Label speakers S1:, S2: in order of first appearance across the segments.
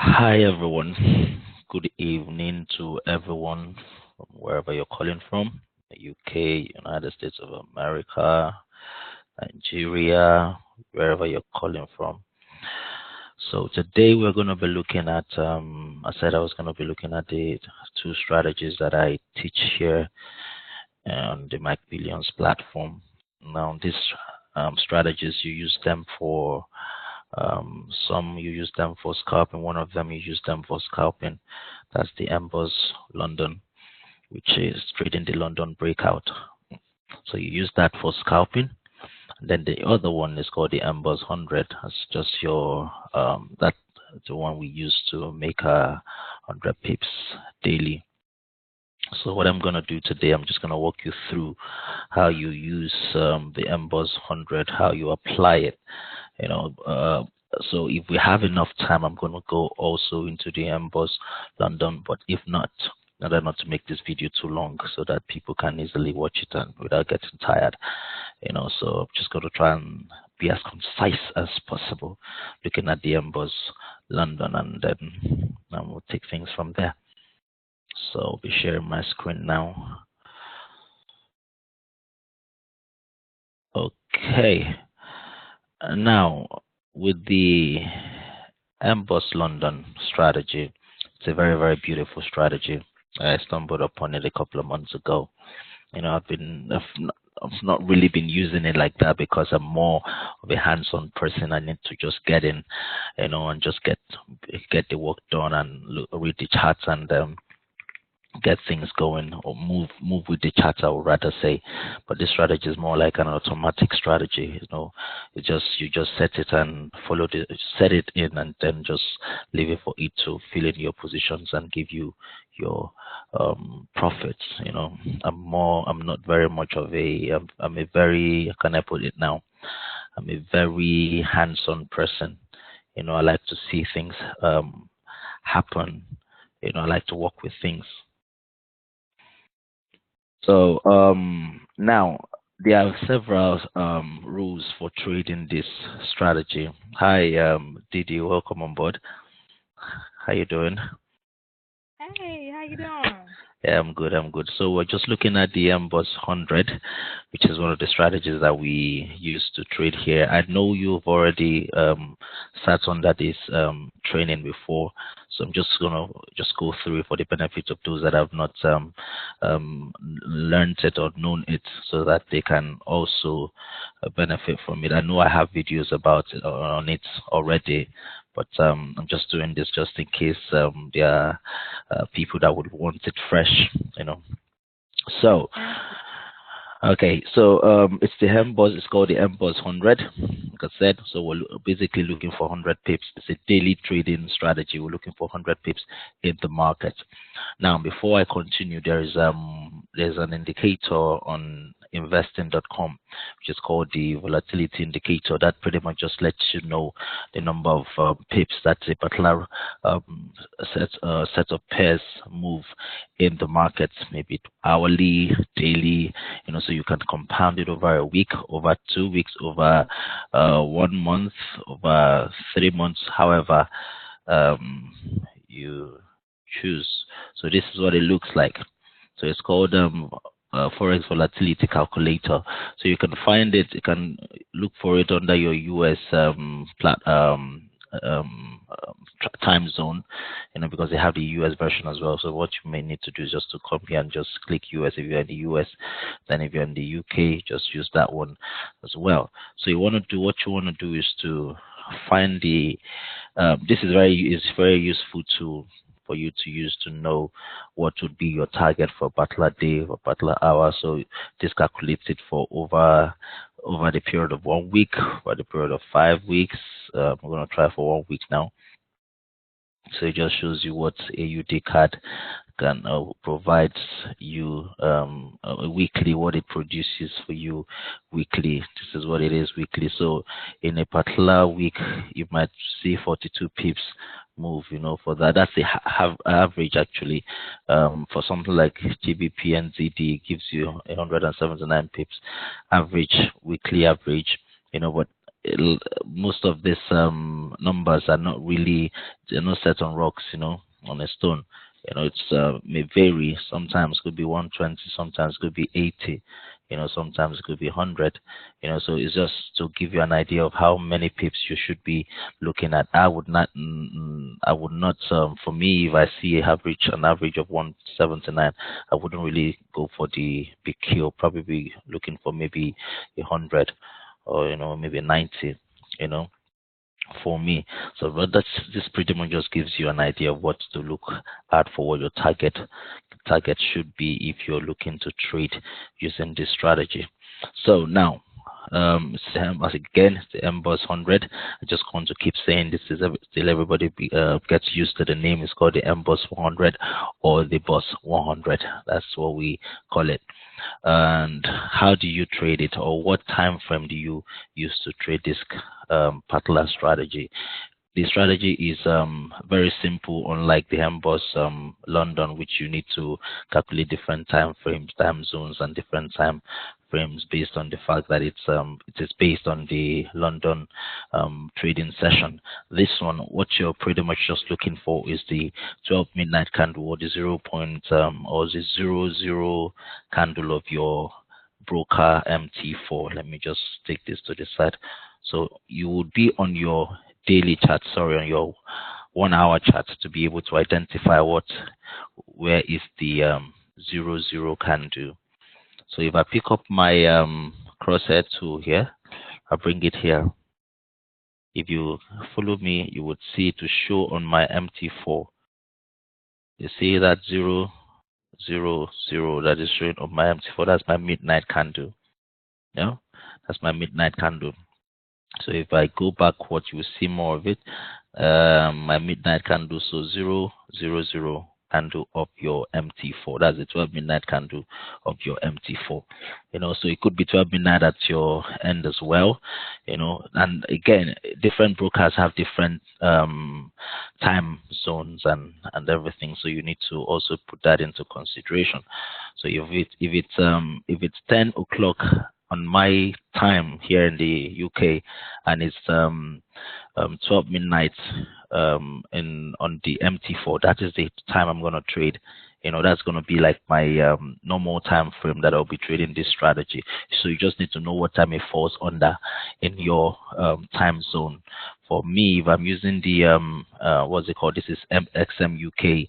S1: Hi everyone. Good evening to everyone from wherever you're calling from. The UK, United States of America, Nigeria, wherever you're calling from. So today we're going to be looking at, I said I was going to be looking at the two strategies that I teach here on the Mike Billions platform. Now, these strategies, you use them for some you use them for scalping. One of them you use them for scalping. That's the MBOS London, which is trading the London Breakout. So you use that for scalping. And then the other one is called the MBOS 100. That's just your that's the one we use to make 100 pips daily. So what I'm going to do today, I'm just going to walk you through how you use the MBOS 100, how you apply it. So if we have enough time, I'm going to go also into the MBOS London, but if not, in order not to make this video too long so that people can easily watch it and without getting tired, so I'm just going to try and be as concise as possible looking at the MBOS London, and then we'll take things from there. So I'll be sharing my screen now. Okay. Now, with the MBOS London strategy, it's a very, very beautiful strategy. I stumbled upon it a couple of months ago. I've not really been using it like that because I'm more of a hands-on person. I need to just get in, and just get the work done and read the charts and get things going, or move with the chart, I would rather say. But this strategy is more like an automatic strategy. You just set it and set it in, and then just leave it for it to fill in your positions and give you your profits. I'm not very much of I'm a very, how can I put it now, I'm a very hands-on person. I like to see things happen. I like to work with things. So now there are several rules for trading this strategy. Hi, Didi, welcome on board. How you doing?
S2: Hey, how you doing?
S1: Yeah, I'm good. So we're just looking at the MBOS 100, which is one of the strategies that we use to trade here. I know you've already sat under this training before, so I'm just gonna go through it for the benefit of those that have not learned it or known it, so that they can also benefit from it. I know I have videos about it on it already, but I'm just doing this just in case there are people that would want it fresh, So, okay, so it's the MBOS. It's called the MBOS 100, like I said. So we're basically looking for 100 pips. It's a daily trading strategy. We're looking for 100 pips in the market. Now, before I continue, there's an indicator on investing.com, which is called the volatility indicator. That pretty much just lets you know the number of pips that a particular set of pairs move in the market, maybe hourly, daily, so you can compound it over a week, over 2 weeks, over 1 month, over 3 months, however you choose. So this is what it looks like. So it's called Forex Volatility Calculator. So you can find it. You can look for it under your US time zone, because they have the US version as well. So what you may need to do is just to come here and just click US if you're in the US. Then if you're in the UK, just use that one as well. So what you want to do is to find the this is very useful tool for you to use to know what would be your target for a particular day or particular hour. So this calculates it for over the period of 1 week, over the period of 5 weeks. We're going to try for 1 week now. So it just shows you what AUD card can provides you weekly, what it produces for you weekly. This is what it is weekly. So in a particular week, you might see 42 pips move, for that's the average actually. For something like GBP and ZD, it gives you 179 pips average, weekly average, but most of these numbers are not really, they're not set on rocks, on a stone. It's may vary. Sometimes could be 120, sometimes could be 80, sometimes it could be 100. So it's just to give you an idea of how many pips you should be looking at. I would not, for me, if I see an average of 179, I wouldn't really go for the big kill. Probably be looking for maybe 100, or maybe 90, you know for me. So, but this pretty much just gives you an idea of what to look at for what your target should be if you're looking to trade using this strategy. So now, as again, the MBOS 100. I just want to keep saying this is still everybody gets used to the name. It's called the MBOS 100 or the BOS 100. That's what we call it. And how do you trade it, or what time frame do you use to trade this particular strategy? The strategy is very simple, unlike the MBOS London, which you need to calculate different time frames, time zones, and different time frames based on the fact that it is based on the London trading session. This one, what you're pretty much just looking for is the 12 midnight candle, or the 0 candle of your broker MT4. Let me just take this to the side. So you would be on your daily chart, on your 1 hour chart, to be able to identify where is the 0 candle. So if I pick up my crosshair tool here, I bring it here. If you follow me, you would see it to show on my MT4. You see that 0, 0, 0 that is showing on my MT4. That's my midnight candle. Yeah, that's my midnight candle. So if I go backward, you will see more of it. My midnight candle, so 0, 0, 0 candle of your MT4. That's the 12 midnight candle of your MT4. So it could be 12 midnight at your end as well. And again, different brokers have different time zones and everything. So you need to also put that into consideration. So if it's 10 o'clock on my time here in the UK, and it's 12 midnight on the MT4, that is the time I'm going to trade. That's going to be like my normal time frame that I'll be trading this strategy. So you just need to know what time it falls under in your time zone. For me, if I'm using the what's it called, this is XM UK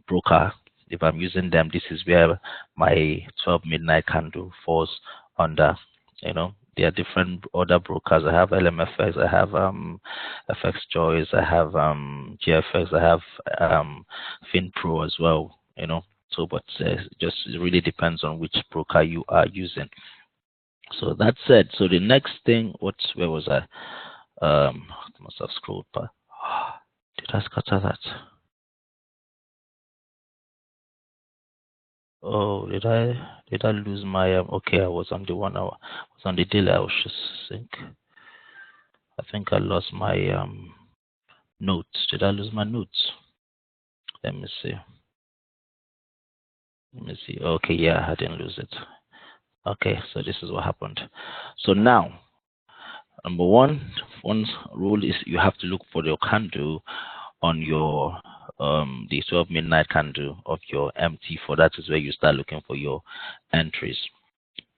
S1: broker. If I'm using them, this is where my 12 midnight candle falls under. There are different other brokers. I have LMFX, I have FX Choice, I have GFX, I have FinPro as well. So, but it really depends on which broker you are using. So that said, so the next thing, where was I? Must have scrolled back. Did I scatter that? Oh, did I lose my okay, I was on the 1 hour. I was on the daily. I think I lost my notes. Did I lose my notes? Let me see. Okay, yeah, I didn't lose it. Okay, so this is what happened. So now, number one rule is you have to look for your candle on your the 12 midnight candle of your MT4. That is where you start looking for your entries.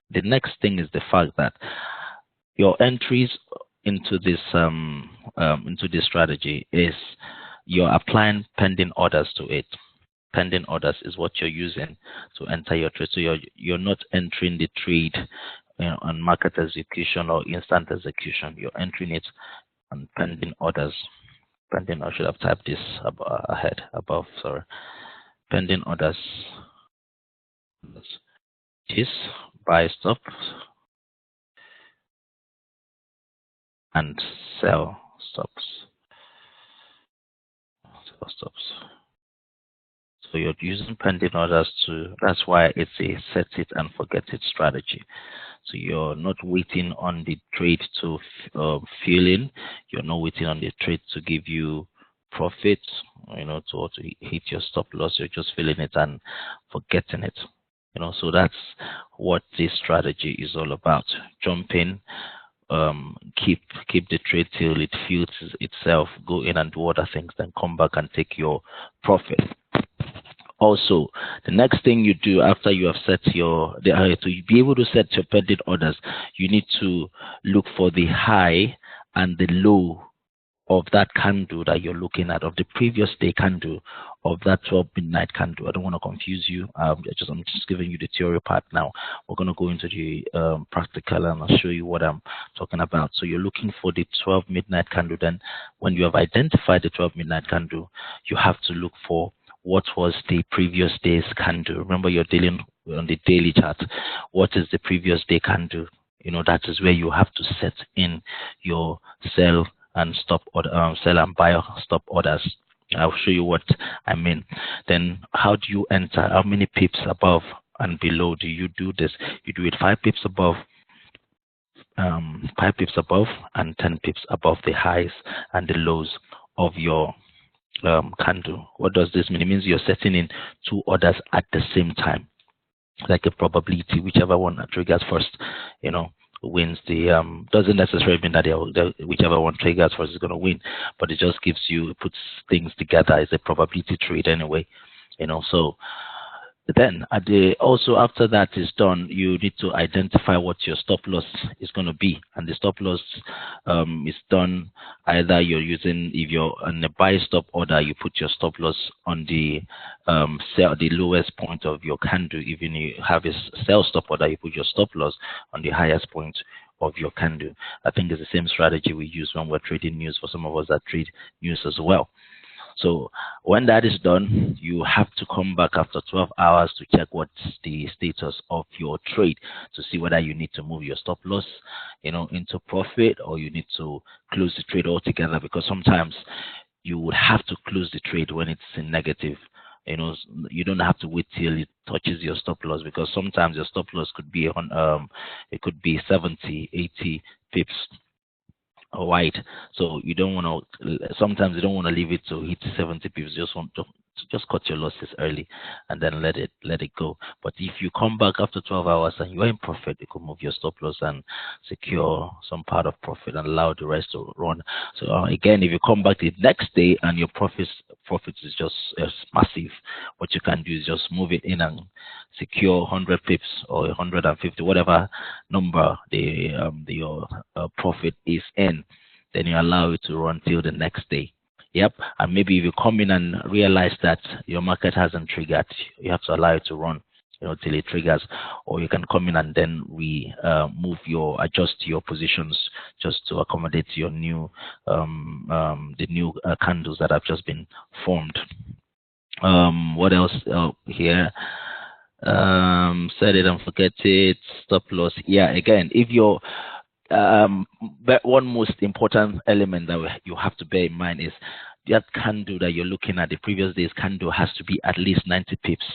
S1: The next thing is the fact that your entries into this strategy is you're applying pending orders to it. Pending orders is what you're using to enter your trade. So you're not entering the trade on market execution or instant execution. You're entering it on pending orders. Pending, I should have typed this above. Sorry, pending orders. This buy stop and sell stops. Sell stops. So you're using pending orders that's why it's a set it and forget it strategy. So you're not waiting on the trade to fill in. You're not waiting on the trade to give you profit, to hit your stop loss. You're just filling it and forgetting it. So that's what this strategy is all about. Jumping keep the trade till it fills itself, go in and do other things, then come back and take your profit. Also, the next thing you do after you have set to be able to set your pending orders, you need to look for the high and the low of that candle that you're looking at, of the previous day candle, of that 12 midnight candle. I don't want to confuse you. I'm just giving you the theory part now. We're going to go into the practical, and I'll show you what I'm talking about. So you're looking for the 12 midnight candle. Then when you have identified the 12 midnight candle, you have to look for what was the previous day's candle. Remember, you're dealing on the daily chart. What is the previous day candle? That is where you have to set in your sell and stop order, sell and buy stop orders. I'll show you what I mean. Then how do you enter? How many pips above and below do you do this? You do it 5 pips above, 5 pips above, and 10 pips above the highs and the lows of your candle. What does this mean? It means you're setting in 2 orders at the same time, like a probability, whichever one triggers first, wins. The doesn't necessarily mean that whichever one triggers first is going to win, but it just puts things together. It's a probability trade anyway, so then also after that is done, you need to identify what your stop loss is going to be, and the stop loss is done either if you're on a buy stop order, you put your stop loss on the the lowest point of your candle. Even you have a sell stop order, you put your stop loss on the highest point of your candle. I think it's the same strategy we use when we're trading news, for some of us that trade news as well. So when that is done, you have to come back after 12 hours to check what's the status of your trade, to see whether you need to move your stop loss, into profit, or you need to close the trade altogether, because sometimes you would have to close the trade when it's in negative. You don't have to wait till it touches your stop loss, because sometimes your stop loss could be on it could be 70, 80 pips wide. So you don't want to. Sometimes you don't want to leave it to hit 70 pips. You just want to just cut your losses early and then let it go. But if you come back after 12 hours and you are in profit, you can move your stop loss and secure some part of profit and allow the rest to run. So again, if you come back the next day and your profits is just massive, what you can do is just move it in and secure 100 pips or 150, whatever number your profit is in. Then you allow it to run till the next day. Yep. And maybe if you come in and realize that your market hasn't triggered, you have to allow it to run, till it triggers. Or you can come in and then adjust your positions just to accommodate your new the new candles that have just been formed. What else here? Set it and forget it. Stop loss. Yeah. Again, if you're but one most important element that you have to bear in mind is that candle that you're looking at, the previous day's candle, has to be at least 90 pips.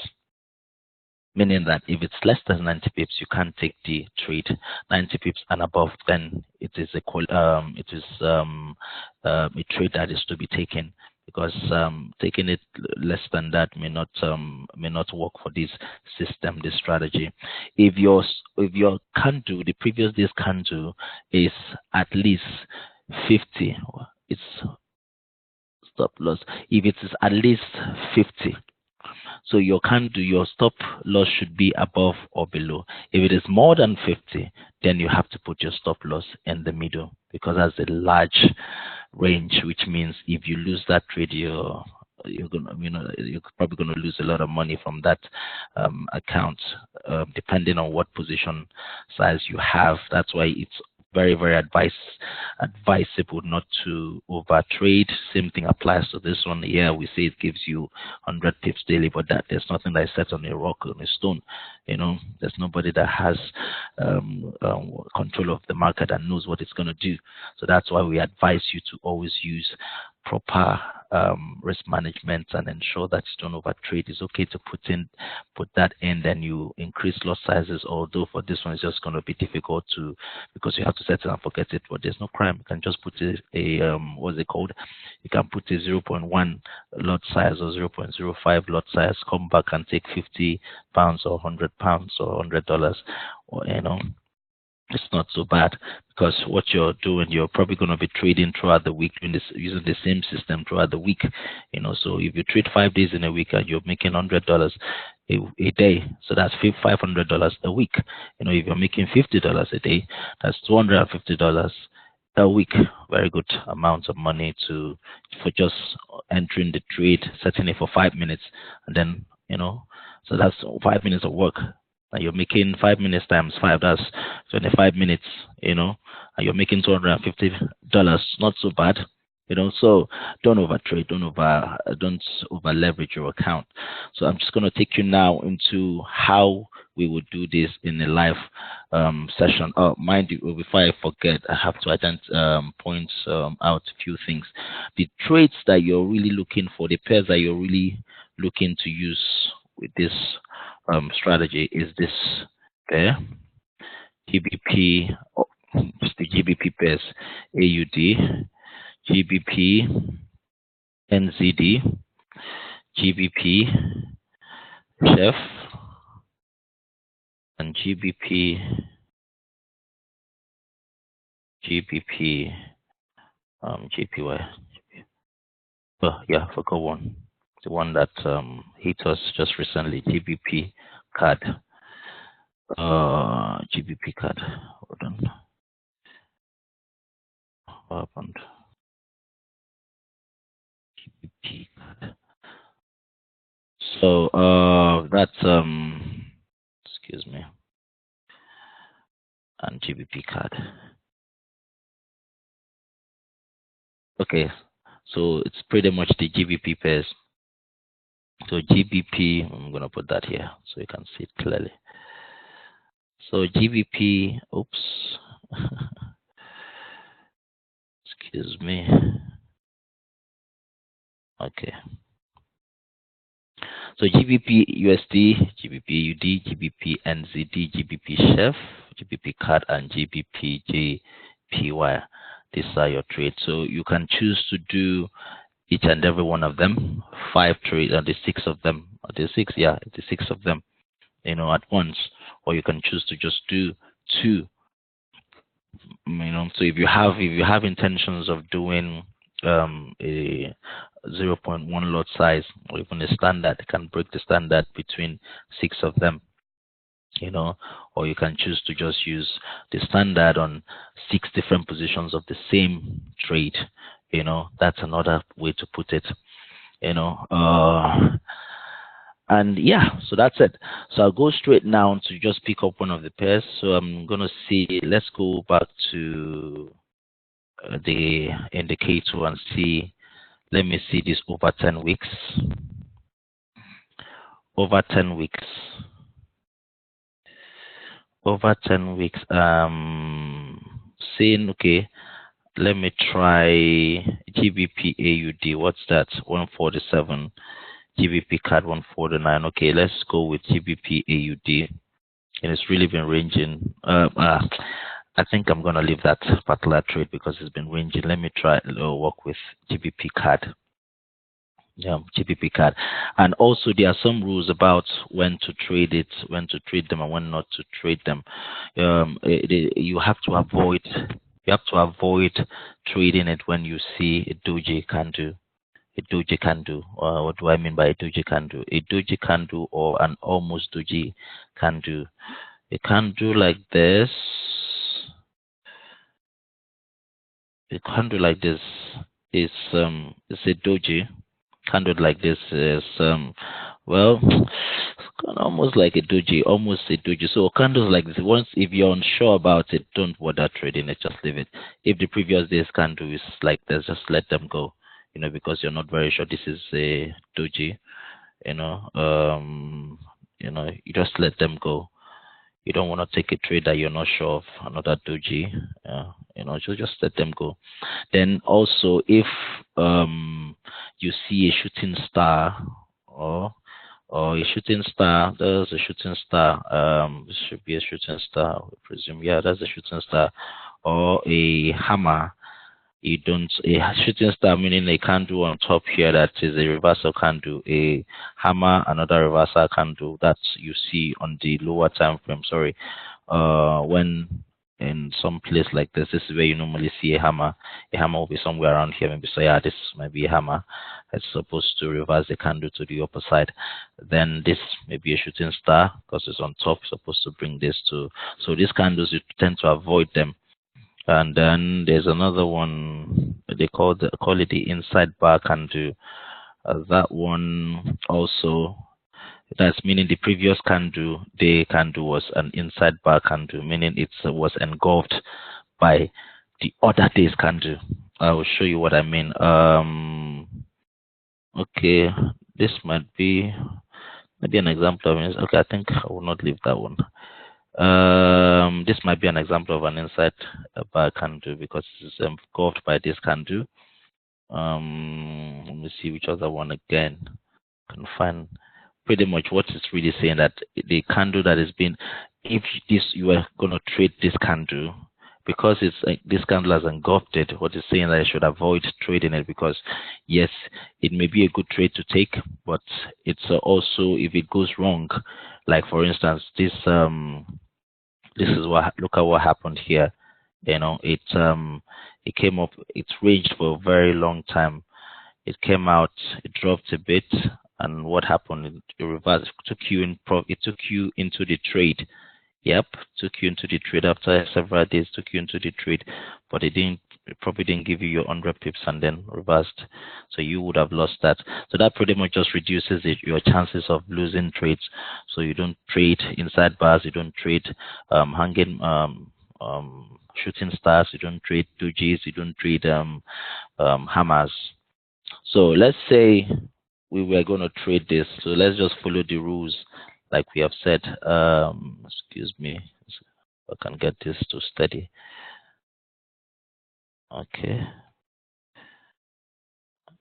S1: Meaning that if it's less than 90 pips, you can't take the trade. 90 pips and above, then it is a trade that is to be taken, because taking it less than that may not work for this system, this strategy. If your candle, the previous day's candle, is at least 50, it's stop loss. If it is at least 50, so your stop loss should be above or below. If it is more than 50, then you have to put your stop loss in the middle, because that's a large range, which means if you lose that trade, you're probably gonna lose a lot of money from that account, depending on what position size you have. That's why it's very, very advisable not to over trade. Same thing applies to this one. Yeah, we say it gives you 100 pips daily, but there's nothing that is set on a rock or on a stone. There's nobody that has control of the market and knows what it's going to do. So that's why we advise you to always use proper risk management and ensure that you don't overtrade. It's okay to put that in, then you increase lot sizes, although for this one it's just going to be difficult because you have to set it and forget it. But there's no crime. You can just put what's it called? You can put a 0.1 lot size or 0.05 lot size, come back and take £50 or £100 or $100, or it's not so bad, because what you're doing, you're probably going to be trading throughout the week, doing this, using the same system throughout the week. So if you trade 5 days in a week and you're making $100 a day, so that's $500 a week. If you're making $50 a day, that's $250 a week. Very good amount of money for just entering the trade, setting it for 5 minutes, and then so that's 5 minutes of work. And you're making 5 minutes times five, that's 25 minutes, and you're making $250. Not so bad. So don't overtrade, don't over leverage your account. So I'm just going to take you now into how we would do this in a live session. Oh, mind you, before I forget, I have to point out a few things. The trades that you're really looking for, the pairs that you're really looking to use with this strategy is this pair, GBP, the GBP pairs, AUD, GBP, NZD, GBP, Chef, and GBP, JPY. Oh, yeah, I forgot one. The one that hit us just recently, GBP card. GBP card. Hold on. What happened? GBP card. So that's excuse me, and GBP card. Okay, so it's pretty much the GBP pairs. So GBP, I'm gonna put that here so you can see it clearly. So GBP, oops, excuse me. Okay. So GBP USD, GBP UD, GBP NZD, GBP Chef, GBP CAD, and GBP JPY. These are your trades. So you can choose to do each and every one of them, 5 trades, and the 6 of them, the 6 of them, at once, or you can choose to just do 2. So if you have intentions of doing a 0.1 lot size, or even a standard, you can break the standard between 6 of them, or you can choose to just use the standard on 6 different positions of the same trade. That's another way to put it. And yeah, so that's it. So I'll go straight now to just pick up one of the pairs. So I'm gonna see. Let's go back to the indicator and see. Let me see this over 10 weeks. Over 10 weeks. Over 10 weeks. Saying okay. Let me try GBP AUD. What's that? 147. GBP card 149. Okay, let's go with GBP AUD. And it's really been ranging. I think I'm gonna leave that particular trade because it's been ranging. Let me try work with GBP card. Yeah, GBP card. And also there are some rules about when to trade it, when to trade them, and when not to trade them. You have to avoid trading it when you see a doji candle. A doji candle. What do I mean by a doji candle? A doji candle or an almost doji candle. A candle like this. A candle like this is a doji. Candle like this is well, it's kind of almost like a doji, So candles like this, once if you're unsure about it, don't bother trading it, just leave it. If the previous day's candle is like this, just let them go. Because you're not very sure this is a doji. You just let them go. You don't want to take a trade that you're not sure of, another doji. So just let them go. Then also, if you see a shooting star or a shooting star, there's a shooting star. This should be a shooting star, I presume. Yeah, that's a shooting star, or a hammer. A shooting star, meaning a candle on top here that is a reversal candle, a hammer, another reversal candle that you see on the lower time frame. Sorry, when in some place like this, this is where you normally see a hammer. A hammer will be somewhere around here. Maybe say, yeah, this might be a hammer. It's supposed to reverse the candle to the upper side. Then this may be a shooting star because it's on top. It's supposed to bring this to. So these candles, you tend to avoid them. And then there's another one they call it the inside bar candle. That one also, that's meaning the previous candle, day candle was an inside bar candle, meaning it was engulfed by the other day's candle. I will show you what I mean. Okay, this might be maybe an example of it. Okay, I think I will not leave that one. This might be an example of an inside bar candle because it's engulfed by this candle. Let me see which other one again. Can find pretty much what it's really saying, that the candle that has been, if this you are going to trade this candle, because it's this candle has engulfed it, what it's saying that I should avoid trading it, because yes, it may be a good trade to take, but it's also, if it goes wrong, like for instance this is what, look at what happened here. You know, it came up, it's ranged for a very long time. It came out, it dropped a bit, and what happened? It reversed. It took you into the trade. Yep, took you into the trade after several days. Took you into the trade, but it probably didn't give you your 100 pips and then reversed. So you would have lost that. So that pretty much just reduces your chances of losing trades. So you don't trade inside bars. You don't trade hanging shooting stars. You don't trade dojis. You don't trade hammers. So let's say we were going to trade this. So let's just follow the rules like we have said. Excuse me. I can get this to steady. Okay.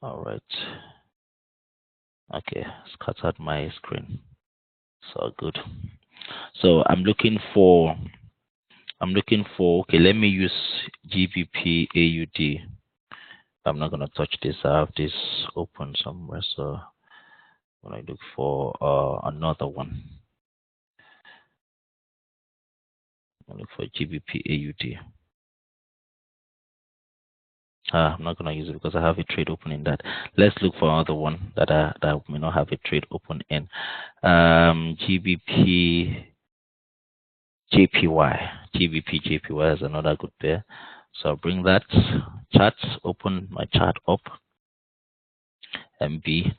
S1: All right. Okay. Scattered my screen. So good. So I'm looking for, okay, let me use GBP AUD. I'm not going to touch this. I have this open somewhere. So when I look for another one, I look for GBP AUD. I'm not going to use it because I have a trade open in that. Let's look for another one that may not have a trade open in. GBP JPY. GBP JPY is another good pair. So I'll bring that chart, open my chart up. MB.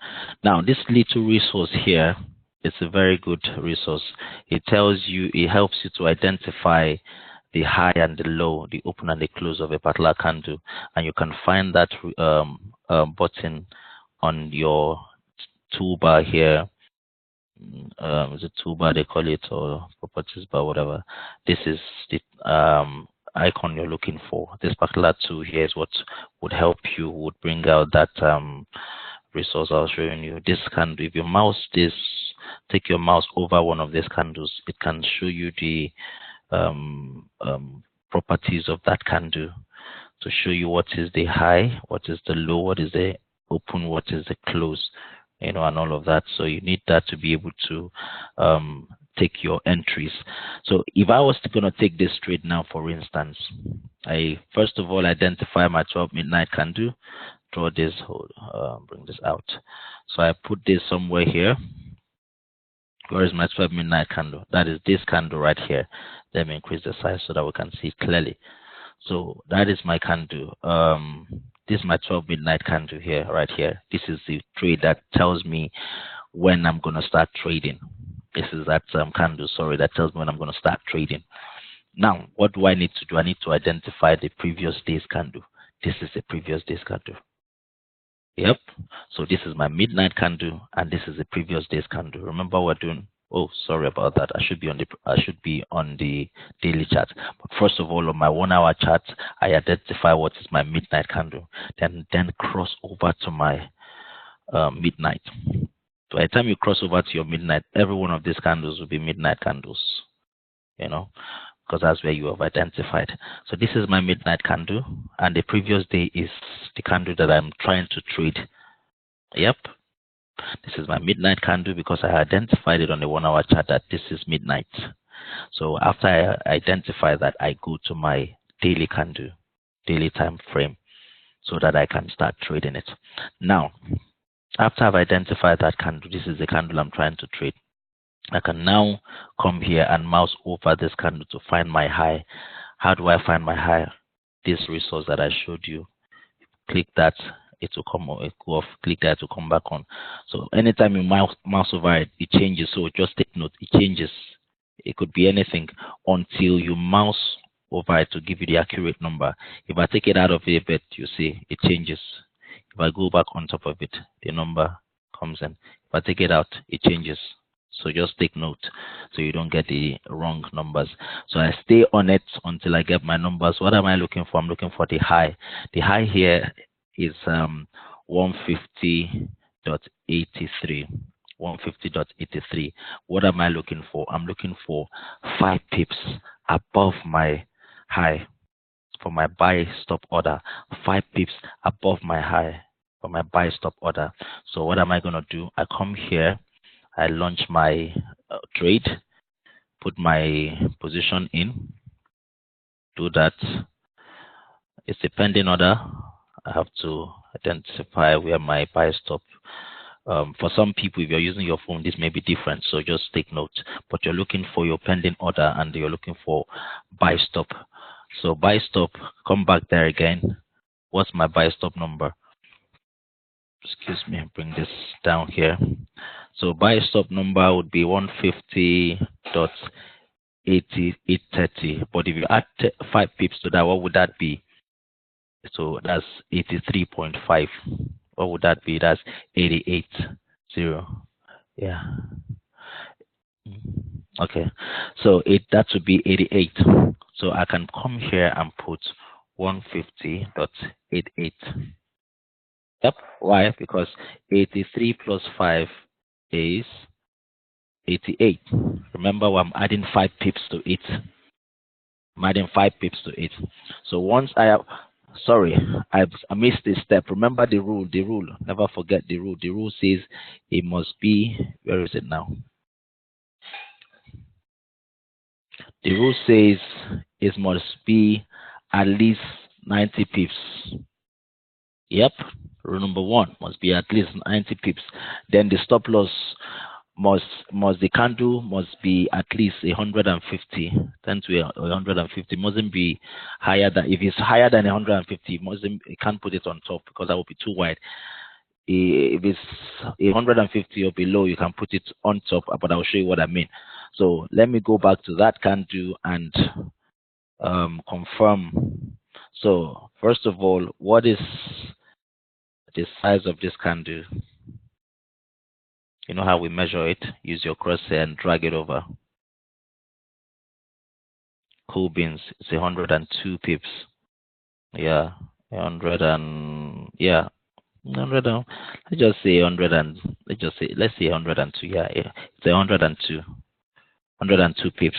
S1: Now this little resource here, it's a very good resource. It tells you, it helps you to identify the high and the low, the open and the close of a particular candle, and you can find that button on your toolbar here. Is it toolbar they call it, or properties bar, whatever? This is the icon you're looking for. This particular tool here is what would help you, would bring out that resource I was showing you. This candle, if you mouse this, take your mouse over one of these candles, it can show you the properties of that candle, to show you what is the high, what is the low, what is the open, what is the close, you know, and all of that. So you need that to be able to take your entries. So if I was going to take this trade now, for instance, I first of all identify my 12 midnight candle, draw this, bring this out. So I put this somewhere here. Where is my 12 midnight candle? That is this candle right here. Let me increase the size so that we can see clearly. So that is my candle. This is my 12 midnight candle here, right here. This is the trade that tells me when I'm going to start trading. This is that candle, sorry, that tells me when I'm going to start trading. Now, what do I need to do? I need to identify the previous day's candle. This is the previous day's candle. Yep. So this is my midnight candle, and this is the previous day's candle. Remember, we're doing. Oh, sorry about that. I should be on the daily chart. But first of all, on my 1 hour chart, I identify what is my midnight candle. Then cross over to my midnight. So by the time you cross over to your midnight, every one of these candles will be midnight candles. You know, because that's where you have identified. So this is my midnight candle, and the previous day is the candle that I'm trying to trade. Yep. This is my midnight candle because I identified it on the 1 hour chart that this is midnight. So after I identify that, I go to my daily candle, daily time frame, so that I can start trading it. Now, after I've identified that candle, this is the candle I'm trying to trade. I can now come here and mouse over this candle to find my high. How do I find my high? This resource that I showed you. Click that, it will come on, it go off. Click that to come back on. So anytime you mouse over it, it changes. So just take note, it changes. It could be anything until you mouse over it to give you the accurate number. If I take it out of it, but you see it changes. If I go back on top of it, the number comes in. If I take it out, it changes. So just take note so you don't get the wrong numbers. So I stay on it until I get my numbers. What am I looking for? I'm looking for the high. The high here is 150.83. 150.83. What am I looking for? I'm looking for 5 pips above my high for my buy stop order. 5 pips above my high for my buy stop order. So what am I going to do? I come here, I launch my trade, put my position in, do that. It's a pending order. I have to identify where my buy stop. For some people, if you're using your phone, this may be different. So just take note. But you're looking for your pending order and you're looking for buy stop. So buy stop, come back there again. What's my buy stop number? Excuse me, bring this down here. So buy stop number would be 150.8830. But if you add 5 pips to that, what would that be? So that's 83.5. What would that be? That's 88.0. Yeah. Okay. So that would be 88. So I can come here and put 150.88. Yep. Why? Because 83 plus 5 is 88. Remember, I'm adding 5 pips to it. I'm adding 5 pips to it. So once I have, sorry, I missed this step. Remember the rule. The rule. Never forget the rule. The rule says it must be. Where is it now? The rule says it must be at least 90 pips. Yep. Rule number 1 must be at least 90 pips. Then the stop loss the candle must be at least 150. 10 to 150 mustn't be higher than. If it's higher than 150, it can't put it on top because that would be too wide. If it's 150 or below, you can put it on top, but I'll show you what I mean. So let me go back to that candle and confirm. So first of all, what is the size of this candle? You know how we measure it? Use your crosshair and drag it over. Cool beans. It's 102 pips. Yeah, 100 and yeah, 100. Let's just say 100 and let's say 102. Yeah, it's 102. 102 pips.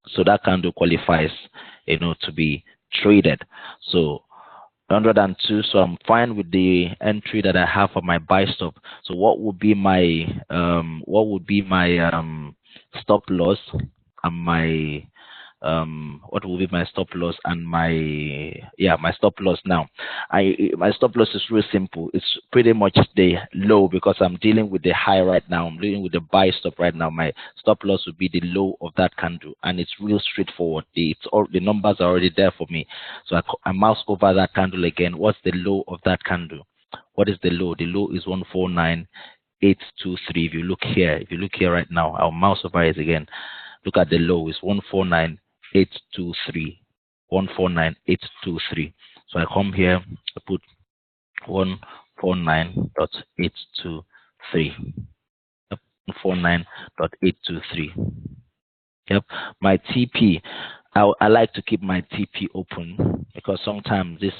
S1: So that candle qualifies, to be traded. So 102. So I'm fine with the entry that I have for my buy stop. So what would be my stop loss and my what will be my stop loss and my stop loss now. My stop loss is real simple. It's pretty much the low because I'm dealing with the high right now. I'm dealing with the buy stop right now. My stop loss would be the low of that candle, and it's real straightforward. The numbers are already there for me. So I mouse over that candle again. What's the low of that candle? What is the low? The low is 149.823. If you look here right now, I'll mouse over it again. Look at the low. It's 149.823. 149.823. So I come here, I put 149.823. 149.823. Yep. My TP. I like to keep my TP open because sometimes these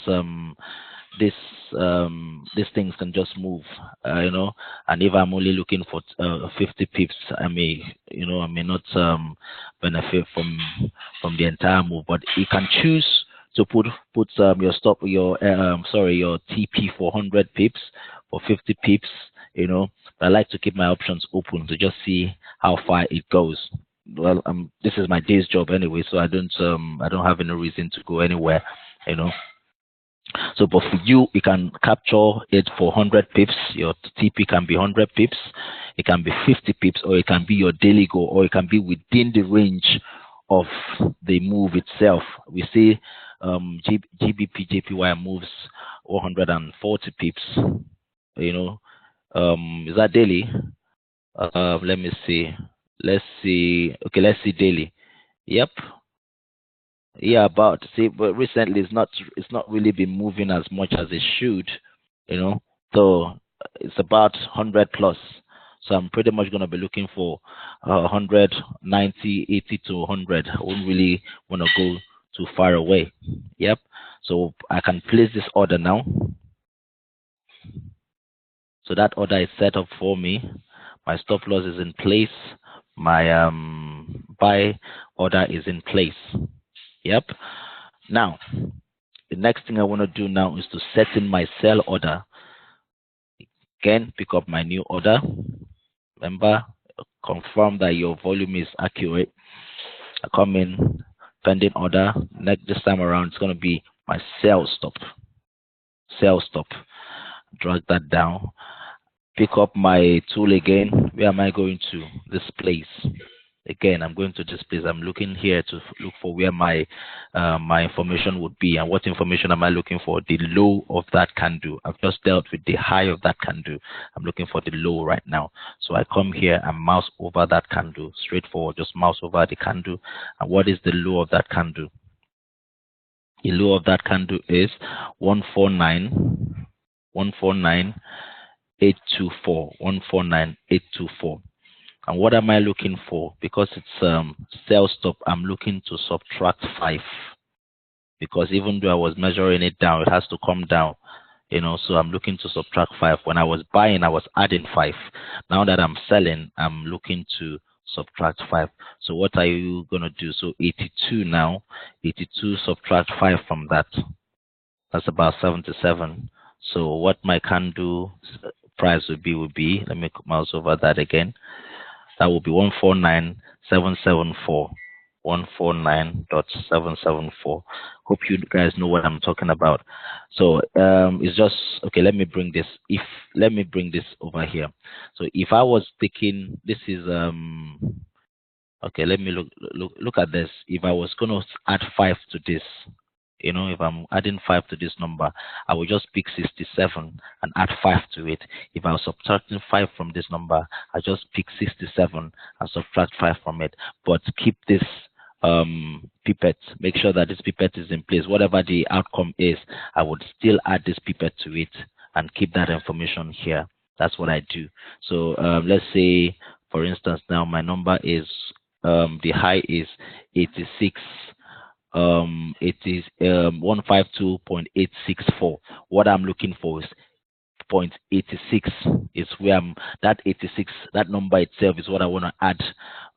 S1: things can just move, and if I'm only looking for 50 pips, I may not benefit from the entire move. But you can choose to put your TP for 100 pips, for 50 pips, But I like to keep my options open to just see how far it goes. well, this is my day's job anyway, so I don't have any reason to go anywhere, you know. So, but for you, you can capture it for 100 pips. Your TP can be 100 pips, it can be 50 pips, or it can be your daily goal, or it can be within the range of the move itself. We see GBP JPY moves 140 pips. You know, is that daily? Let me see. Let's see. Okay, let's see daily. Yep. Yeah, about see, but recently it's not really been moving as much as it should, you know. So it's about 100 plus. So I'm pretty much gonna be looking for 100, 90, 80 to 100. I wouldn't really want to go too far away. Yep. So I can place this order now. So that order is set up for me. My stop loss is in place. My buy order is in place. Yep. Now, the next thing I want to do now is to set in my sell order. Again, pick up my new order. Remember, confirm that your volume is accurate. I come in, pending order. Next this time around, it's going to be my sell stop. Sell stop. Drag that down. Pick up my tool again. Where am I going to? This place. Again, I'm going to this place. I'm looking here to look for where my my information would be. And what information am I looking for? The low of that candle. I've just dealt with the high of that candle. I'm looking for the low right now. So I come here and mouse over that candle. Straightforward, just mouse over the candle. And what is the low of that candle? The low of that candle is 149, 149,824, 149,824. And what am I looking for? Because it's sell stop, I'm looking to subtract 5. Because even though I was measuring it down, it has to come down. You know, so I'm looking to subtract 5. When I was buying, I was adding 5. Now that I'm selling, I'm looking to subtract 5. So what are you going to do? So 82 now. 82 subtract 5 from that. That's about 77. So what my candle price would be, let me mouse over that again. That will be 149,774. 149.774. Hope you guys know what I'm talking about. So it's just okay. Let me bring this. Let me bring this over here. So if I was taking this is okay. Let me look at this. If I was going to add 5 to this, you know, if I'm adding 5 to this number, I will just pick 67 and add 5 to it. If I'm subtracting 5 from this number, I just pick 67 and subtract 5 from it. But keep this pipette. Make sure that this pipette is in place. Whatever the outcome is, I would still add this pipette to it and keep that information here. That's what I do. So let's say, for instance, now my number is the high is 86. It is 152.864. What I'm looking for is 0.86 is where I'm that 86, that number itself is what I want to add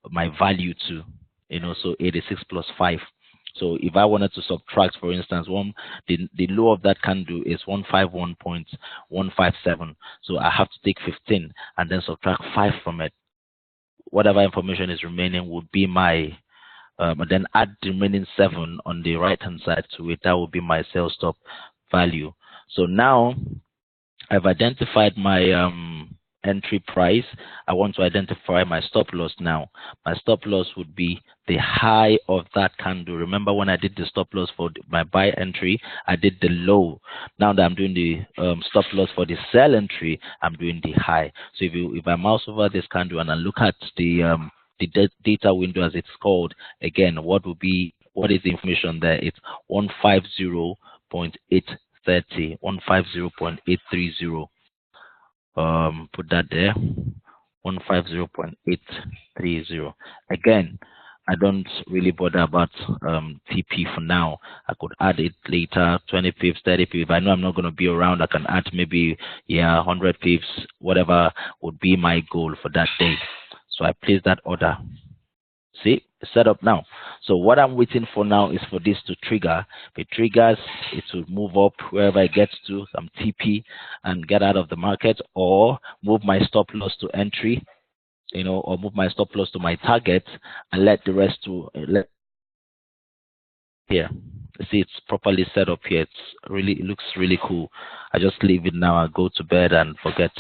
S1: my value to, you know. So 86 plus 5. So if I wanted to subtract, for instance, the low of that candle is 151.157. So I have to take 15 and then subtract 5 from it. Whatever information is remaining would be my and then add the remaining 7 on the right hand side to it. That will be my sell stop value. So now I've identified my entry price. I want to identify my stop loss now. My stop loss would be the high of that candle. Remember when I did the stop loss for my buy entry, I did the low. Now that I'm doing the stop loss for the sell entry, I'm doing the high. So if I mouse over this candle and I look at the data window as it's called, again, what is the information there? It's 150.830, 150.830. Put that there, 150.830. Again, I don't really bother about TP for now. I could add it later, 20 pips, 30 pips. If I know I'm not going to be around, I can add maybe 100 pips, whatever would be my goal for that day. So I place that order. See, it's set up now. So what I'm waiting for now is for this to trigger. If it triggers, it will move up wherever it gets to, some TP, and get out of the market, or move my stop loss to entry. or move my stop loss to my target and let the rest to let here. See, it's properly set up here. It looks really cool. I just leave it now. I go to bed and forget.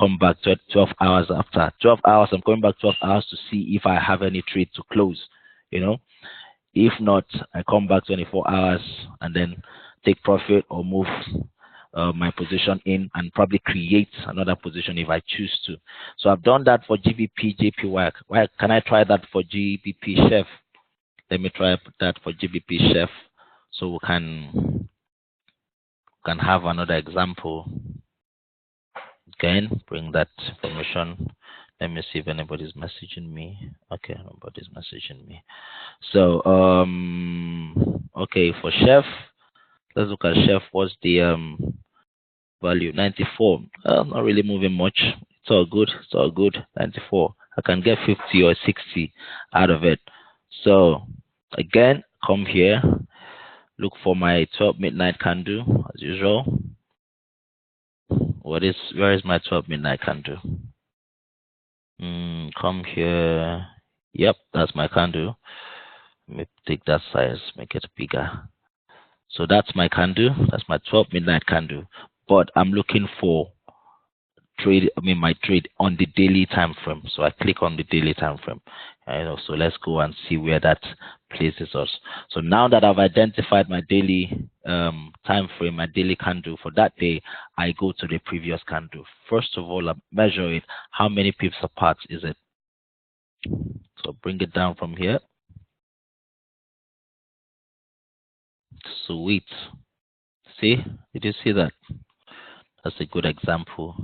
S1: Come back 12 hours after. 12 hours, I'm going back 12 hours to see if I have any trade to close. If not, I come back 24 hours and then take profit or move my position in and probably create another position if I choose to. So I've done that for GBP, JPY. Why can I try that for GBP Chef? Let me try that for GBP Chef, so we can have another example. Again, bring that information. Let me see if anybody's messaging me. Okay, nobody's messaging me. So okay, for Chef, let's look at Chef. What's the value? 94. Not really moving much. It's all good. It's all good. 94. I can get 50 or 60 out of it. So again, come here, look for my 12 midnight candle as usual. Where is my 12 midnight candle? Come here. Yep, that's my candle. Let me take that size, make it bigger. So that's my candle. That's my 12 midnight candle. But I'm looking for my trade on the daily time frame. So I click on the daily time frame. So let's go and see where that places us. So now that I've identified my daily time frame, my daily candle for that day, I go to the previous candle. First of all, I measure it. How many pips apart is it? So bring it down from here. Sweet. See? Did you see that? That's a good example.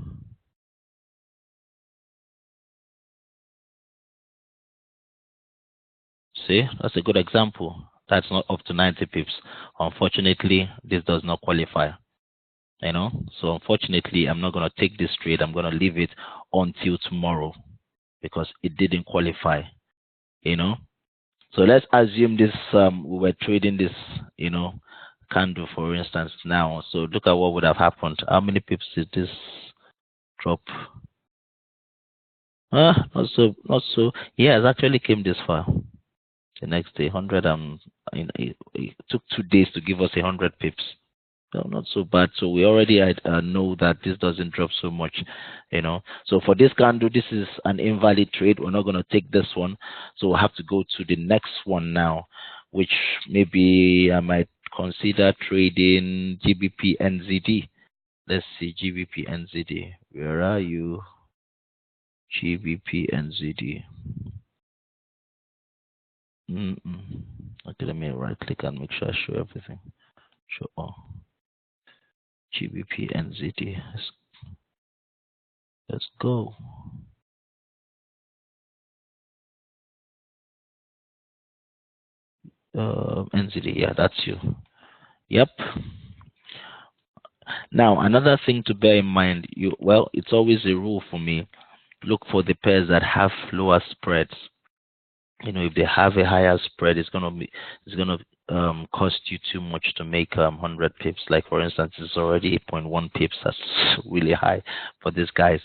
S1: See, that's a good example. That's not up to 90 pips. Unfortunately, this does not qualify. So unfortunately, I'm not going to take this trade. I'm going to leave it until tomorrow because it didn't qualify. So let's assume this we were trading this candle, for instance, now. So look at what would have happened. How many pips did this drop? Not so. Yeah, it actually came this far. The next day, 100 it took 2 days to give us 100 pips. No, not so bad. So we already know that this doesn't drop so much, So for this candle, this is an invalid trade. We're not going to take this one. So we'll have to go to the next one now, which maybe I might consider trading GBP NZD. Let's see, GBP NZD. Where are you? GBP NZD. Okay, let me right click and make sure I show everything. Show all. GBP NZD. Let's go. NZD, yeah, that's you. Yep. Now, another thing to bear in mind, it's always a rule for me. Look for the pairs that have lower spreads. If they have a higher spread, it's gonna cost you too much to make 100 pips. Like for instance, it's already 8.1 pips. That's really high for these guys.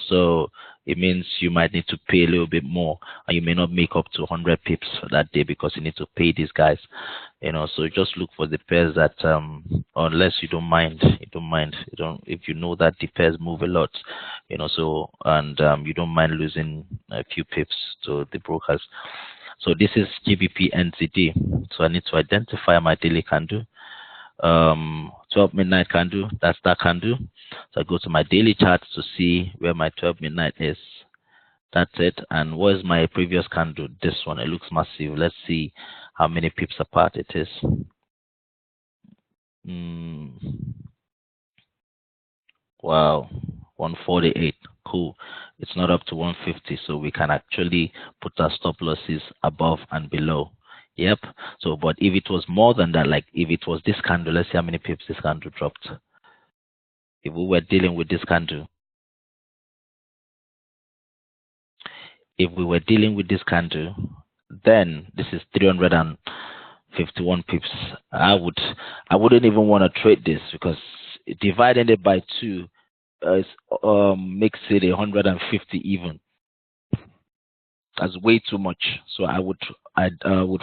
S1: So it means you might need to pay a little bit more, and you may not make up to 100 pips for that day because you need to pay these guys. So just look for the pairs that unless you don't mind, if you know that the pairs move a lot, so and you don't mind losing a few pips to the brokers. So this is GBP NZD. So I need to identify my daily candle. 12 midnight candle, that's that candle. So I go to my daily chart to see where my 12 midnight is. That's it. And where's my previous candle? This one. It looks massive. Let's see how many pips apart it is. Wow, 148. Cool. It's not up to 150, so we can actually put our stop losses above and below. Yep. So, but if it was more than that, like if it was this candle, let's see how many pips this candle dropped. If we were dealing with this candle, then this is 351 pips. I wouldn't even want to trade this because dividing it by 2 makes it 150 even. as way too much. So I would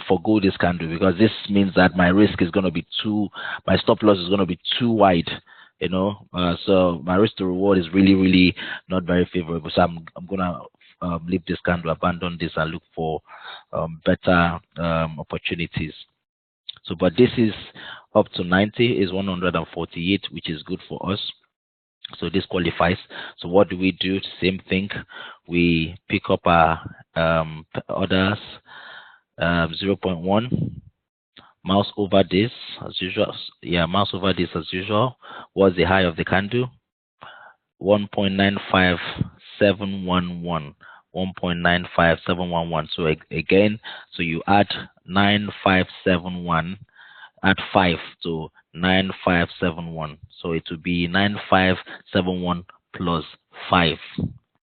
S1: forgo this candle, because this means that my risk is going to be too, my stop loss is going to be too wide. So my risk to reward is really, really not very favorable. So I'm gonna leave this candle, abandon this, and look for better opportunities. So, but this is up to 90, is 148, which is good for us. So this qualifies. So what do we do? Same thing. We pick up our orders, 0.1, mouse over this as usual. Yeah, mouse over this as usual. What's the high of the candle? 1.95711. 1.95711. So again, so you add 9571, add 5 to 9571. So it will be 9571 plus 5.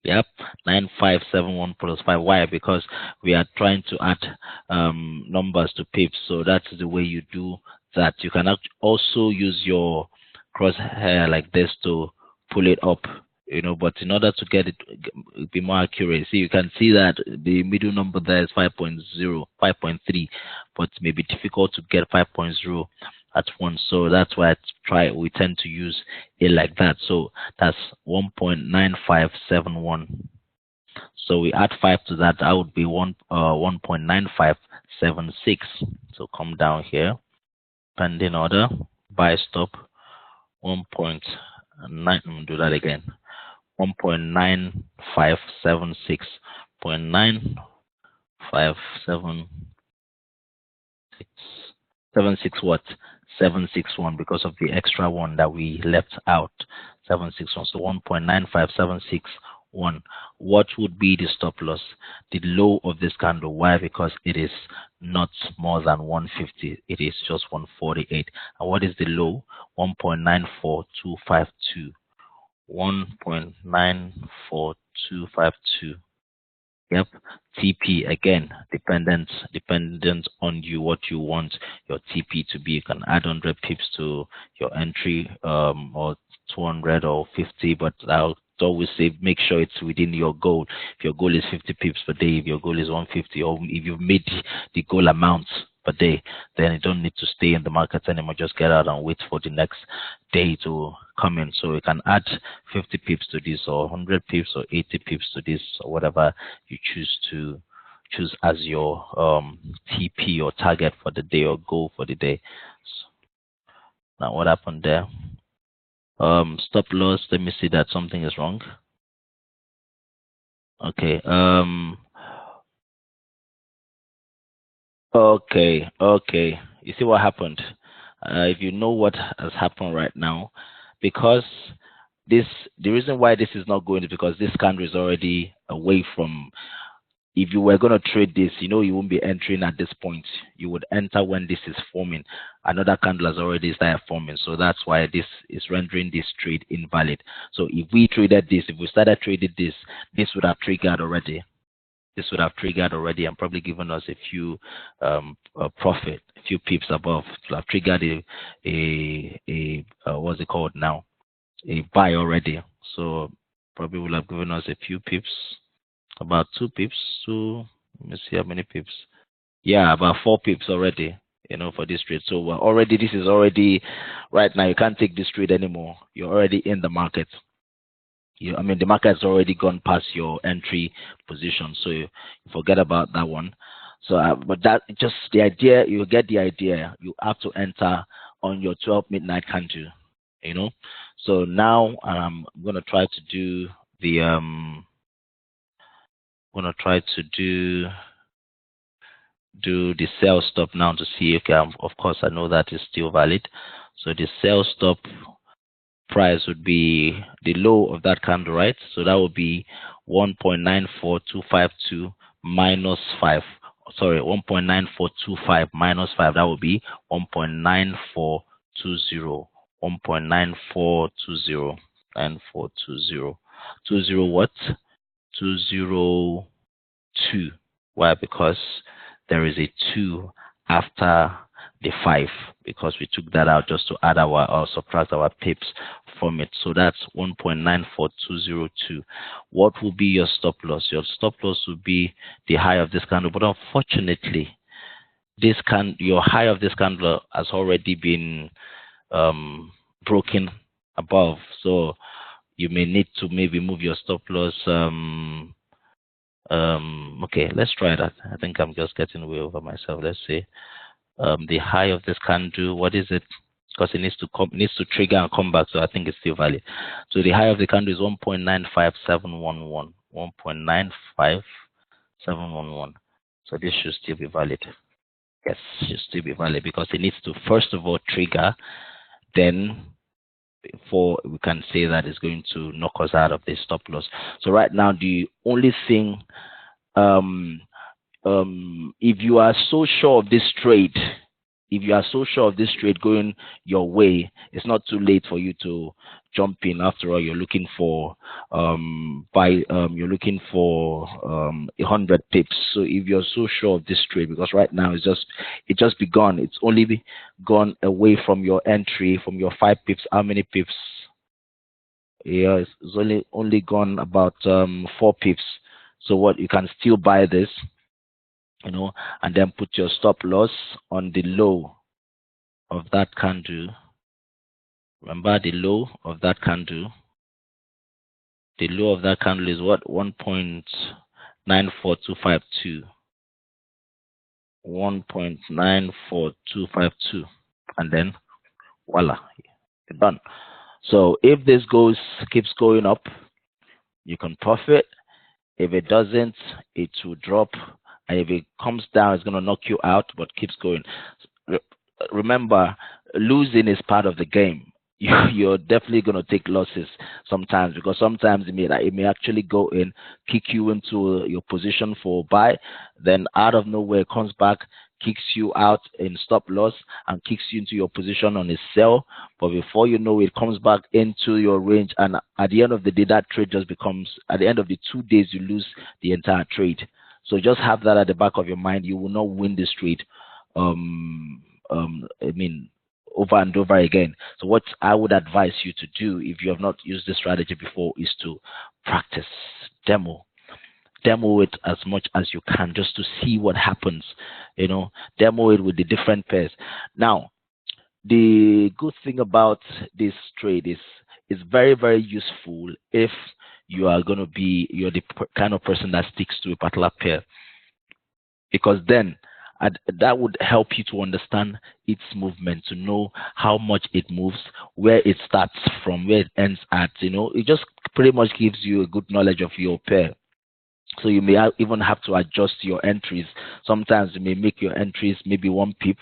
S1: Yep, 9571 plus 5. Why? Because we are trying to add numbers to pips. So that's the way you do that. You can also use your crosshair like this to pull it up, but in order to get it be more accurate, see, you can see that the middle number there is 5.0, 5.3, but it may be difficult to get 5.0 at once. So that's why we tend to use it like that. So that's 1.9571. So we add 5 to that. That would be 1.9576. So come down here, pending order, buy stop 1.9. Do that again. 1.9576. 0.9576. 76 what? 761, because of the extra one that we left out. 761. So 1.95761. What would be the stop loss? The low of this candle. Why? Because it is not more than 150. It is just 148. And what is the low? 1.94252. 1.94252. Yep. TP again, dependent on you, what you want your TP to be. You can add 100 pips to your entry, or 200 or 50, but I'll always say make sure it's within your goal. If your goal is 50 pips per day, if your goal is 150, or if you've made the goal amount per day, then you don't need to stay in the market anymore. Just get out and wait for the next day to come in. So you can add 50 pips to this, or 100 pips, or 80 pips to this, or whatever you choose as your TP or target for the day, or goal for the day. So now what happened there? Stop loss. Let me see that something is wrong. Okay. Okay. You see what happened? If you know what has happened right now, because the reason why this is not going is because this candle is already away from. If you were going to trade this, you won't be entering at this point. You would enter when this is forming. Another candle has already started forming. So that's why this is rendering this trade invalid. So if we traded this, if we started trading this, this would have triggered already. This would have triggered already and probably given us a few profit, a few pips above. It would have triggered what's it called now? A buy already. So probably would have given us a few pips. About 2 pips. Let me see how many pips. Yeah, about 4 pips already, for this trade. So this is already, right now, you can't take this trade anymore. You're already in the market. The market's already gone past your entry position. So you forget about that one. So, but that just the idea, you get the idea. You have to enter on your 12 midnight candle, So now I'm going to try to do the, gonna try to do the sell stop now to see. Okay, of course I know that is still valid. So the sell stop price would be the low of that candle, right? So that would be 1.94252 minus 5. Sorry, 1.9425 minus 5. That would be 1.9420. 1.9420. 9420. 20 what? 202. Why? Because there is a 2 after the 5, because we took that out just to add our or subtract our pips from it. So that's 1.94202. What will be your stop loss? Your stop loss will be the high of this candle, but unfortunately your high of this candle has already been broken above, so you may need to maybe move your stop loss. Okay, let's try that. I think I'm just getting way over myself. Let's see. The high of this candle, what is it? Because it needs to trigger and come back, so I think it's still valid. So the high of the candle is 1.95711. 1.95711. So this should still be valid. Yes, should still be valid, because it needs to first of all trigger, then before we can say that it's going to knock us out of this stop loss. So right now, the only thing, if you are so sure of this trade, going your way, it's not too late for you to jump in. After all, you're looking for you're looking for 100 pips. So if you're so sure of this trade, because right now it's just begun, it's only gone away from your entry, from your 5 pips. How many pips? Yeah, it's only gone about 4 pips. So what, you can still buy this, and then put your stop loss on the low of that candle. Remember, the low of that candle is what? 1.94252. 1.94252. And then voila, you're done. So if this keeps going up, you can profit. If it doesn't, it will drop. And if it comes down, it's going to knock you out, but keeps going. Remember, losing is part of the game. You're definitely going to take losses sometimes, because sometimes it may actually go in, kick you into your position for buy, then out of nowhere it comes back, kicks you out in stop loss, and kicks you into your position on a sell. But before you know it, comes back into your range, and at the end of the day, that trade just becomes, at the end of the 2 days, you lose the entire trade. So just have that at the back of your mind. You will not win this trade over and over again. So what I would advise you to do, if you have not used this strategy before, is to practice, demo it as much as you can, just to see what happens. Demo it with the different pairs. Now, the good thing about this trade is it's very, very useful if you're the kind of person that sticks to a particular pair, because then that would help you to understand its movement, to know how much it moves, where it starts from, where it ends at. It just pretty much gives you a good knowledge of your pair. So you may even have to adjust your entries. Sometimes you may make your entries maybe 1 pip.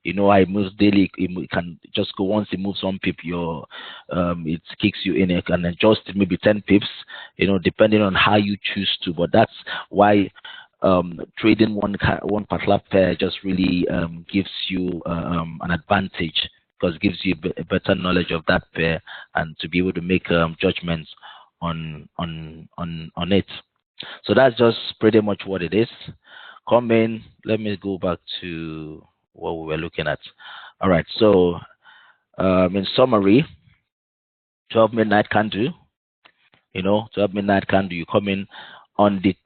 S1: It moves daily. It can just go once it moves 1 pip. It kicks you in. It can adjust it maybe 10 pips. Depending on how you choose to. But that's why trading one particular pair just really gives you an advantage, because it gives you a better knowledge of that pair, and to be able to make judgments on it. So that's just pretty much what it is. Come in. Let me go back to what we were looking at. All right. So in summary, 12 midnight candle. 12 midnight candle. You come in on the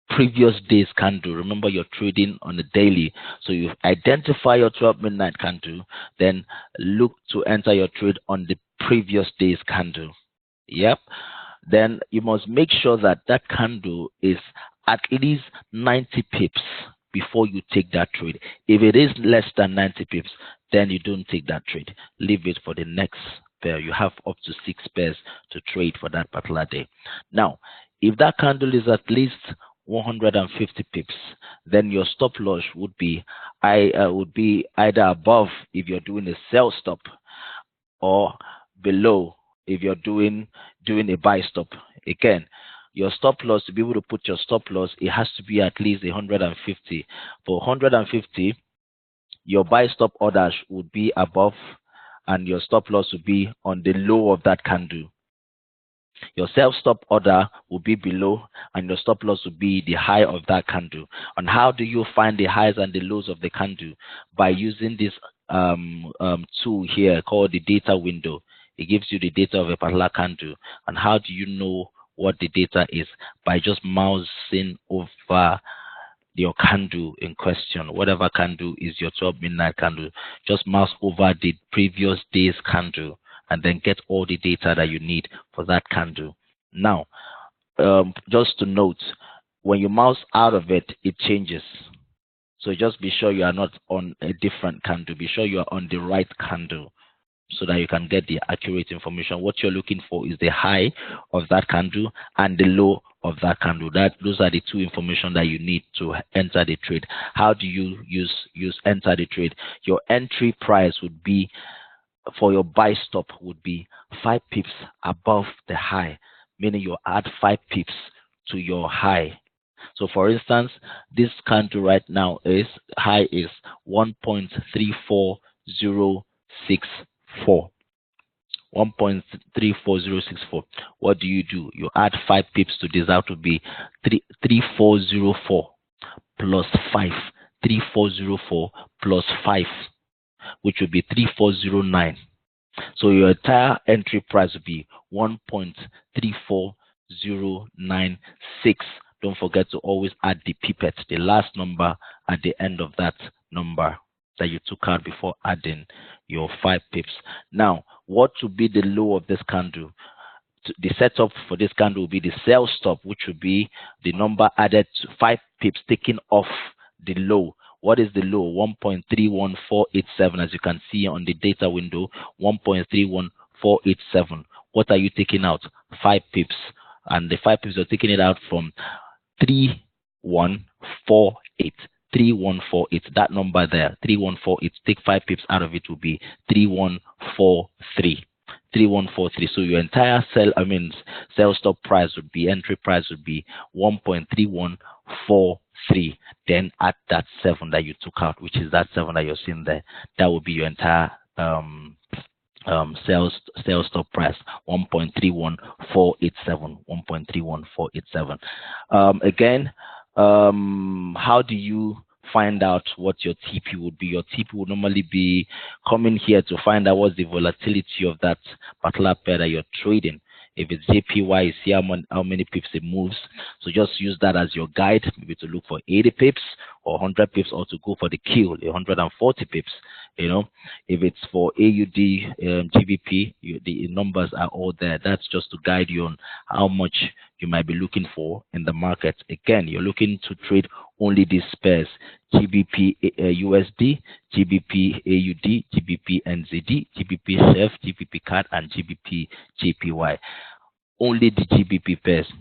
S1: previous day's candle. Remember, you're trading on the daily, so you identify your 12 midnight candle, then look to enter your trade on the previous day's candle. Yep. Then you must make sure that that candle is at least 90 pips before you take that trade. If it is less than 90 pips, then you don't take that trade. Leave it for the next pair. You have up to 6 pairs to trade for that particular day. Now, if that candle is at least 150 pips, then your stop loss would be either above if you're doing a sell stop, or below if you're doing a buy stop. Again, your stop loss, to be able to put your stop loss, it has to be at least 150. For 150, your buy stop orders would be above, and your stop loss would be on the low of that candle. Your self-stop order will be below, and your stop loss will be the high of that candle. And how do you find the highs and the lows of the candle? By using this tool here called the data window. It gives you the data of a particular candle. And how do you know what the data is? By just mousing over your candle in question. Whatever candle is your 12 midnight candle, just mouse over the previous day's candle and then get all the data that you need for that candle. Now, just to note, when you mouse out of it, it changes. So just be sure you are not on a different candle. Be sure you are on the right candle so that you can get the accurate information. What you're looking for is the high of that candle and the low of that candle. Those are the two information that you need to enter the trade. How do you use enter the trade? Your entry price would be, for your buy stop, would be 5 pips above the high, meaning you add 5 pips to your high. So for instance, this candle right now is high is 1.34064. 1.34064. What do? You add 5 pips to this. That would be 3404 plus 5. 3404 plus 5, which would be 3409. So your entire entry price would be 1.34096. Don't forget to always add the pipette, the last number at the end of that number that you took out before adding your 5 pips. Now, what would be the low of this candle? The setup for this candle will be the sell stop, which would be the number added to 5 pips taken off the low. What is the low? 1.31487, as you can see on the data window, 1.31487. What are you taking out? 5 pips. And the 5 pips, you're taking it out from 3148. 3148. That number there, 3148. Take 5 pips out of it will be 3143. 3143. So your entire sell stop price would be, entry price would be 1.3143. Then add that 7 that you took out, which is that 7 that you're seeing there. That would be your entire sales stop price, 1.31487. 1.31487. Again, how do you find out what your TP would be? Your TP would normally be coming here to find out what's the volatility of that particular pair that you're trading. If it's JPY, you see how many pips it moves. So just use that as your guide, maybe to look for 80 pips or 100 pips, or to go for the kill, 140 pips. You know, if it's for AUD, GBP, the numbers are all there. That's just to guide you on how much you might be looking for in the market. Again, you're looking to trade only these pairs: GBP USD, GBP AUD, GBP NZD, GBP CHF, GBP CAD, and GBP JPY. Only the GBP pairs.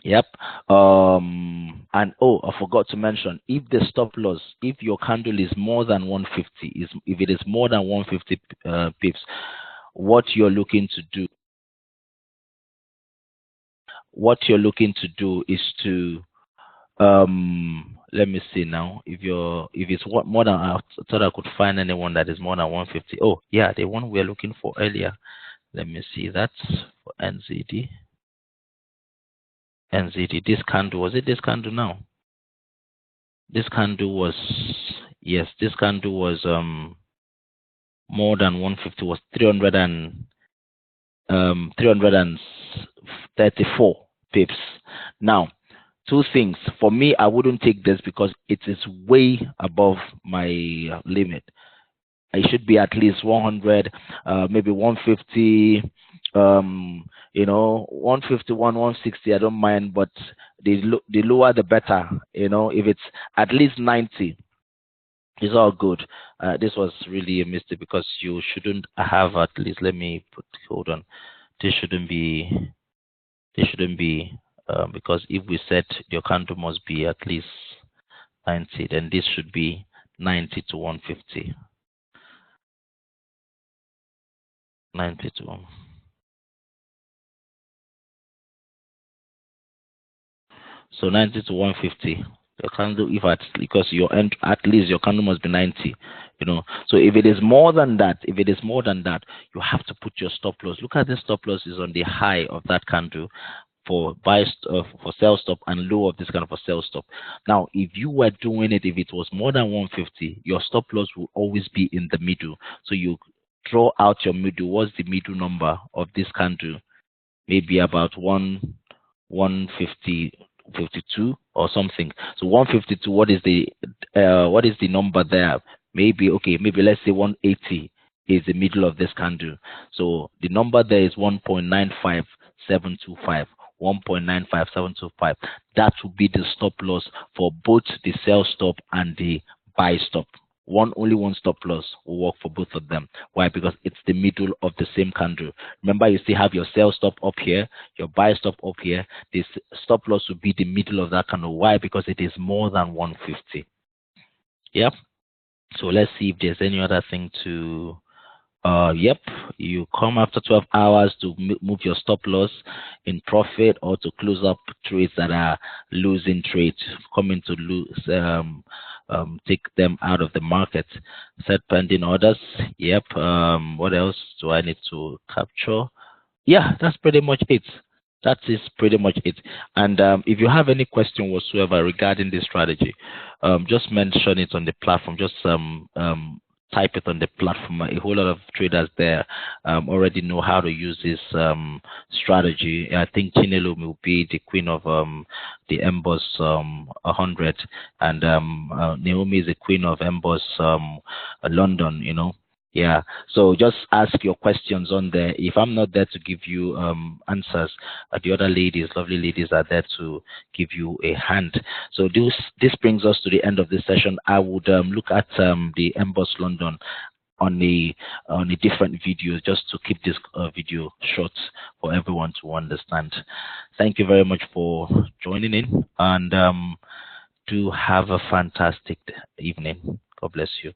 S1: Yep. And oh, I forgot to mention, if the stop loss, if your candle is more than 150, if it is more than 150 pips, what you're looking to do is to let me see now. If it's more than, I thought I could find anyone that is more than 150. Oh yeah, the one we're looking for earlier. Let me see. That's for NZD. This candle, was it this candle now? This candle was, yes, this candle was more than 150, was 334 pips. Now, two things. For me, I wouldn't take this because it is way above my limit. It should be at least 100, maybe 150, 151, 160, I don't mind, but the lower the better. If it's at least 90, it's all good. This was really a mistake because you shouldn't have at least, hold on. This shouldn't be, because if we said your candle must be at least 90, then this should be 90 to 150. 90 to 1. So 90 to 150. Your candle, because at least your candle must be 90. So if it is more than that, you have to put your stop loss. Look at the stop loss is on the high of that candle. for for sell stop and low of this kind of a sell stop. Now, if you were doing it, if it was more than 150, your stop loss will always be in the middle. So you draw out your middle. What's the middle number of this candle? Maybe about 152 or something. So 152, what is the number there? Maybe, okay, maybe let's say 180 is the middle of this candle. So the number there is 1.95725. 1.95725. That will be the stop loss for both the sell stop and the buy stop. Only one stop loss will work for both of them. Why? Because it's the middle of the same candle. Remember, you still have your sell stop up here, your buy stop up here. This stop loss will be the middle of that candle. Why? Because it is more than 150. Yep. So let's see if there's any other thing to yep, you come after 12 hours to move your stop loss in profit, or to close up trades that are losing trades, coming to lose, take them out of the market. Set pending orders. Yep. What else do I need to capture? Yeah, that's pretty much it. That is pretty much it. And if you have any question whatsoever regarding this strategy, just mention it on the platform. Just type it on the platform. A whole lot of traders there already know how to use this strategy. I think Chinelo will be the queen of the MBOS 100, and Naomi is the queen of MBOS London. Yeah, so just ask your questions on there. If I'm not there to give you answers, the other ladies, lovely ladies, are there to give you a hand. So this brings us to the end of this session. I would look at the Emboss London on a different video, just to keep this video short for everyone to understand. Thank you very much for joining in, and do have a fantastic evening. God bless you.